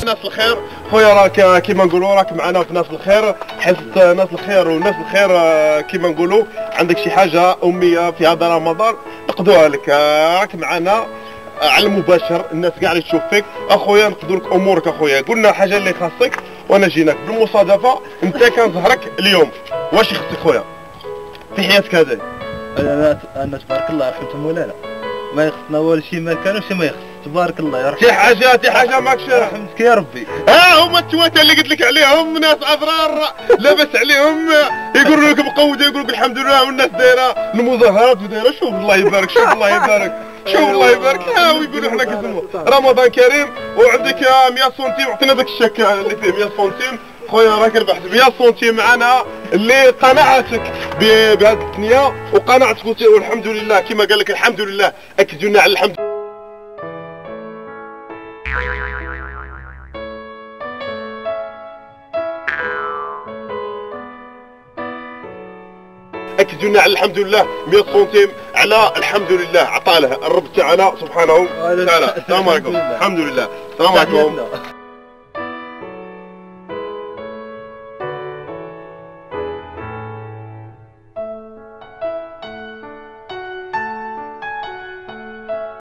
ناس الخير خويا، راك كيما نقولوا راك معنا في ناس الخير، حيت ناس الخير والناس الخير كيما نقولوا عندك شي حاجه اميه في هذا رمضان نقدوها لك. راك معنا على المباشر، الناس كاع اللي تشوف فيك اخويا نقدوا لك امورك اخويا. قلنا حاجه اللي خاصك وانا جيناك بالمصادفه انت كان ظهرك اليوم، واش يخصك خويا في حياتك هذه؟ انا تبارك الله رحمة مولانا ما يخصنا والو شي ما كان وشي ما يخص، تبارك الله يرحم. شي حاجه ماكش رحمتك يا ربي. هما التواتة اللي قلت لك عليهم ناس اضرار لاباس عليهم، يقولوا لك مقوده، يقولوا لك الحمد لله والناس دايره المظاهرات ودايره. شوف الله يبارك، شوف الله يبارك، شوف الله يبارك. ويقولوا حنا كنسموا رمضان كريم وعندك 100 سنتيم. عطينا داك الشك اللي فيه 100 سنتيم خويا، راك ربحت 100 سنتيم معنا اللي قناعتك بهذه الثنيه وقناعتك والحمد لله كما قال لك الحمد لله. اكدوا لنا على الحمد. اكدوا لنا على الحمد لله 100 سنتيم على الحمد لله عطاله الرب تاعنا سبحانه وتعالى. السلام عليكم. الحمد لله. السلام عليكم.